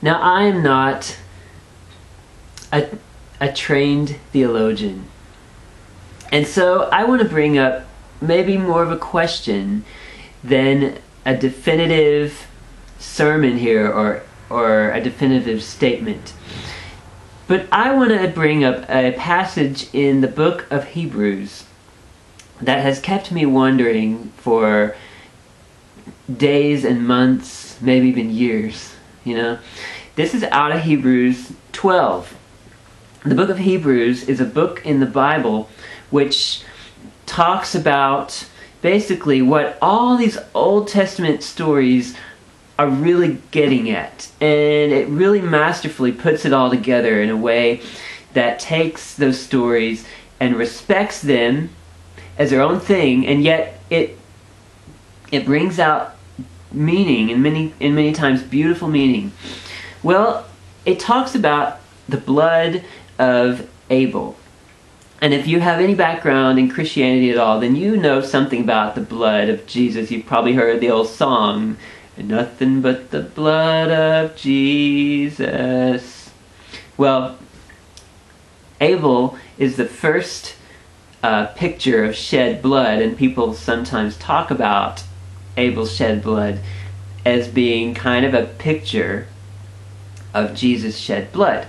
Now, I am not a trained theologian, and so I want to bring up maybe more of a question than a definitive sermon here or a definitive statement. But I want to bring up a passage in the book of Hebrews that has kept me wondering for days and months, maybe even years, This is out of Hebrews 12. The book of Hebrews is a book in the Bible which talks about basically what all these Old Testament stories are really getting at. And it really masterfully puts it all together in a way that takes those stories and respects them as their own thing, and yet it brings out meaning, and many times beautiful meaning. Well, it talks about the blood of Abel. And if you have any background in Christianity at all, then you know something about the blood of Jesus. You've probably heard the old song, "Nothing but the blood of Jesus." Well, Abel is the first picture of shed blood, and people sometimes talk about Abel's shed blood as being kind of a picture of Jesus' shed blood.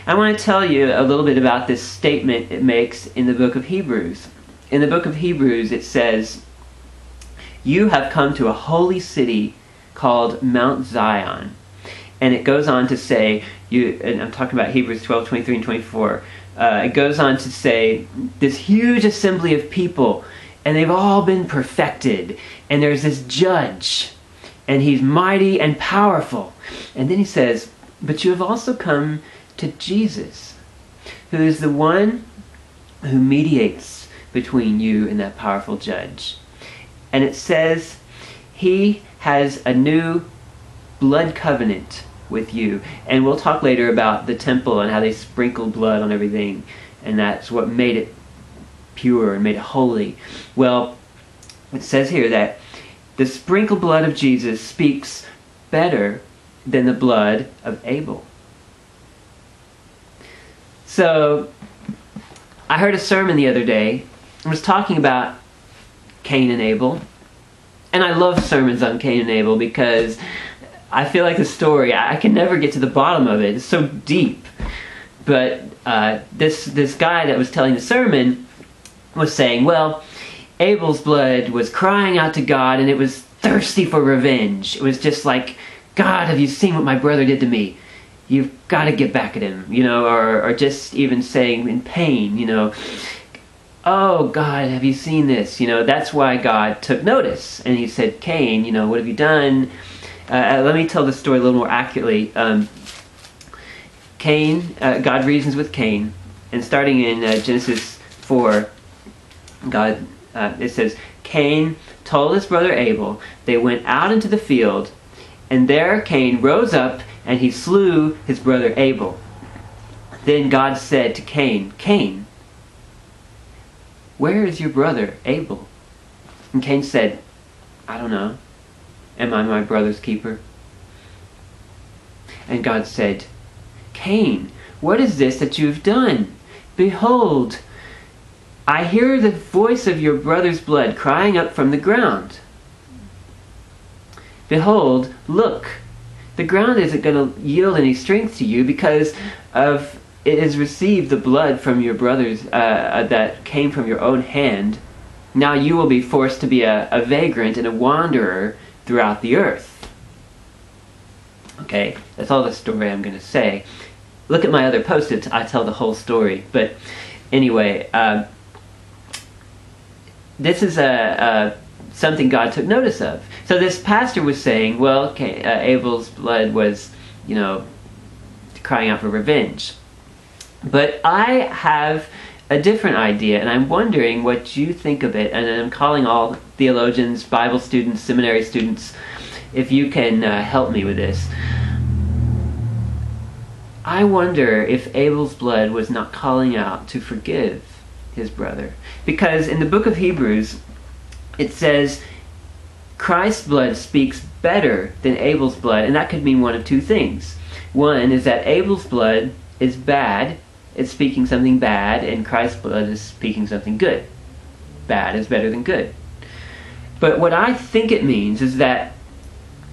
I want to tell you a little bit about this statement it makes in the book of Hebrews. In the book of Hebrews it says, "You have come to a holy city called Mount Zion." And it goes on to say, and I'm talking about Hebrews 12, 23 and 24. It goes on to say, this huge assembly of people, and they've all been perfected. And there's this judge, and he's mighty and powerful. And then he says, "But you have also come to Jesus, who is the one who mediates between you and that powerful judge." And it says, he has a new blood covenant with you. And we'll talk later about the temple and how they sprinkled blood on everything, and that's what made it pure and made it holy. Well, it says here that the sprinkled blood of Jesus speaks better than the blood of Abel. So, I heard a sermon the other day. It was talking about Cain and Abel. And I love sermons on Cain and Abel because I feel like the story, I can never get to the bottom of it. It's so deep. But this guy that was telling the sermon was saying, well, Abel's blood was crying out to God, and it was thirsty for revenge. It was just like, "God, have you seen what my brother did to me? You've got to get back at him," or just even saying in pain, "Oh, God, have you seen this?" That's why God took notice. And he said, "Cain, what have you done?" Let me tell the story a little more accurately. God reasons with Cain, and starting in Genesis 4, it says, "Cain told his brother Abel, they went out into the field, and there Cain rose up, and he slew his brother Abel. Then God said to Cain, 'Cain, where is your brother Abel?' And Cain said, 'I don't know. Am I my brother's keeper?' And God said, 'Cain, what is this that you have done? Behold, I hear the voice of your brother's blood crying up from the ground. Behold, look, the ground isn't going to yield any strength to you because it has received the blood from your brothers that came from your own hand. Now you will be forced to be a vagrant and a wanderer throughout the earth.'" Okay, that's all the story I'm going to say. Look at my other post-its. I tell the whole story. But anyway, this is something God took notice of. So this pastor was saying, well, okay, Abel's blood was, crying out for revenge. But I have a different idea, and I'm wondering what you think of it. And I'm calling all theologians, Bible students, seminary students, if you can help me with this. I wonder if Abel's blood was not calling out to forgive his brother. Because in the book of Hebrews, it says Christ's blood speaks better than Abel's blood, and that could mean one of two things. One is that Abel's blood is bad. It's speaking something bad, and Christ's blood is speaking something good. Bad is better than good. But what I think it means is that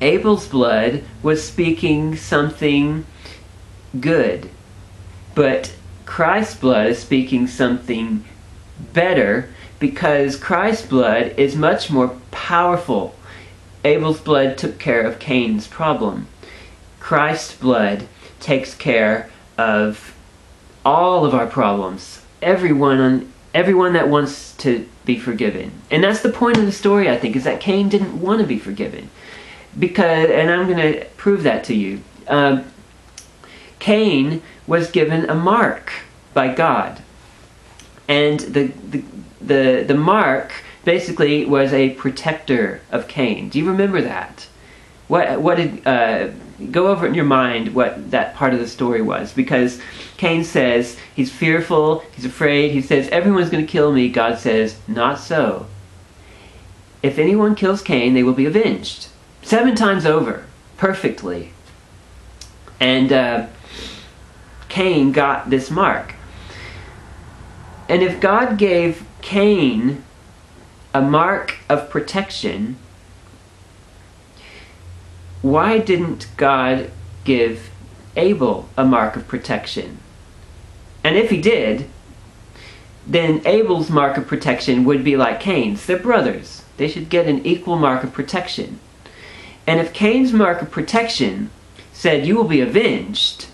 Abel's blood was speaking something good, but Christ's blood is speaking something better, because Christ's blood is much more powerful. Abel's blood took care of Cain's problem. Christ's blood takes care of all of our problems. Everyone that wants to be forgiven. And that's the point of the story, I think, is that Cain didn't want to be forgiven. And I'm going to prove that to you. Cain was given a mark by God. And the mark basically was a protector of Cain. Do you remember that? What did go over it in your mind what that part of the story was, because Cain says he's fearful, he's afraid, he says everyone's going to kill me. God says, not so. If anyone kills Cain, they will be avenged 7 times over, perfectly. And Cain got this mark. And if God gave Cain a mark of protection, why didn't God give Abel a mark of protection? And if he did, then Abel's mark of protection would be like Cain's. They're brothers. They should get an equal mark of protection. And if Cain's mark of protection said, you will be avenged,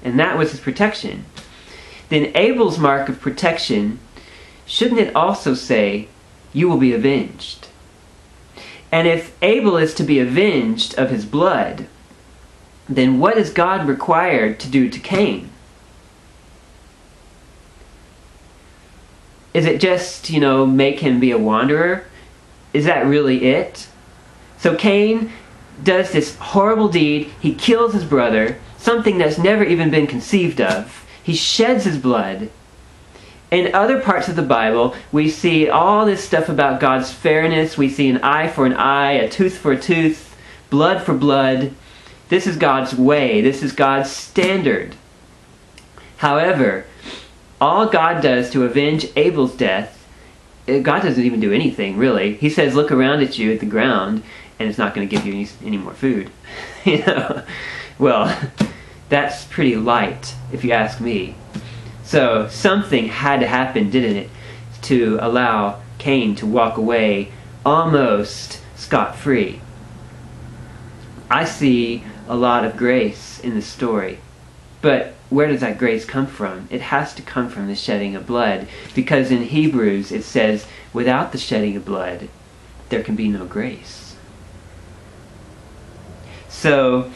and that was his protection, then Abel's mark of protection, shouldn't it also say, you will be avenged? And if Abel is to be avenged of his blood, then what is God required to do to Cain? Is it just, make him be a wanderer? Is that really it? So Cain does this horrible deed. He kills his brother, something that's never even been conceived of. He sheds his blood. In other parts of the Bible, we see all this stuff about God's fairness. We see an eye for an eye, a tooth for a tooth, blood for blood. This is God's way. This is God's standard. However, all God does to avenge Abel's death, God doesn't even do anything, really. He says, look around at you at the ground, and it's not going to give you any more food. Well, that's pretty light, if you ask me. So something had to happen, didn't it, to allow Cain to walk away almost scot-free. I see a lot of grace in the story. But where does that grace come from? It has to come from the shedding of blood. Because in Hebrews it says, without the shedding of blood, there can be no grace. So,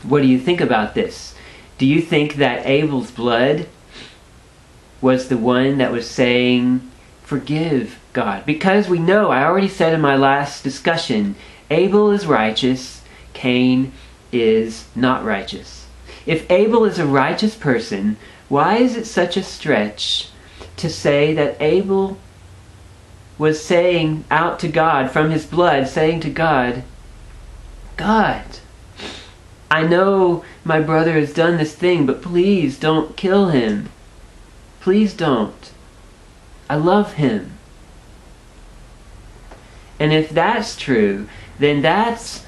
what do you think about this? Do you think that Abel's blood was the one that was saying, forgive God? Because we know, I already said in my last discussion, Abel is righteous, Cain is not righteous. If Abel is a righteous person, why is it such a stretch to say that Abel was saying out to God from his blood, saying to God, God, I know my brother has done this thing, but please don't kill him. Please don't. I love him. And if that's true, then that's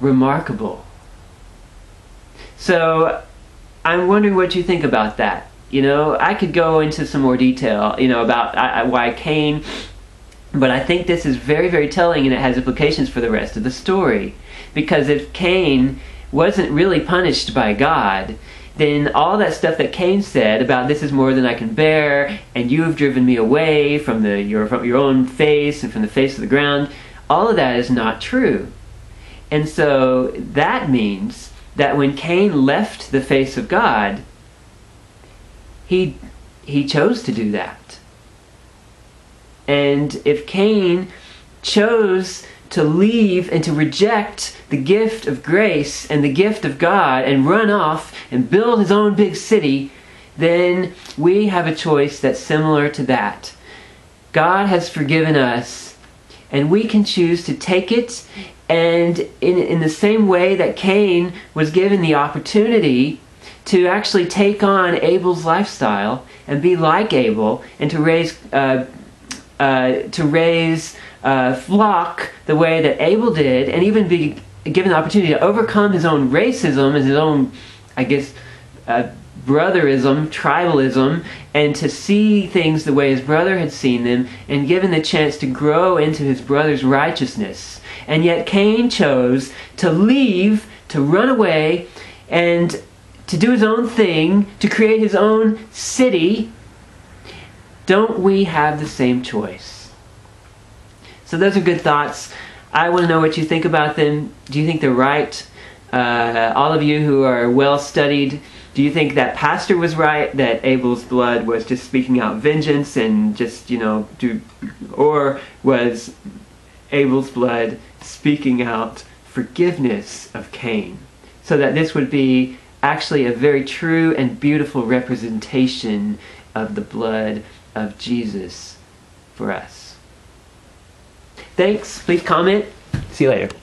remarkable. So, I'm wondering what you think about that. I could go into some more detail, about why Cain, but I think this is very, very telling, and it has implications for the rest of the story. Because if Cain wasn't really punished by God, then all that stuff that Cain said about this is more than I can bear, and you have driven me away from your own face and from the face of the ground, all of that is not true. And so that means that when Cain left the face of God, he chose to do that. And if Cain chose to leave and to reject the gift of grace and the gift of God and run off and build his own big city, then we have a choice that's similar to that. God has forgiven us, and we can choose to take it And in the same way that Cain was given the opportunity to actually take on Abel's lifestyle and be like Abel, and to raise flock the way that Abel did, and even be given the opportunity to overcome his own racism and his own, I guess, brotherism, tribalism, and to see things the way his brother had seen them, and given the chance to grow into his brother's righteousness. And yet Cain chose to leave, to run away, and to do his own thing, to create his own city. Don't we have the same choice? So those are good thoughts. I want to know what you think about them. Do you think they're right? All of you who are well studied, do you think that pastor was right, that Abel's blood was just speaking out vengeance and just, or was Abel's blood speaking out forgiveness of Cain? So that this would be actually a very true and beautiful representation of the blood of Jesus for us. Thanks. Please comment. See you later.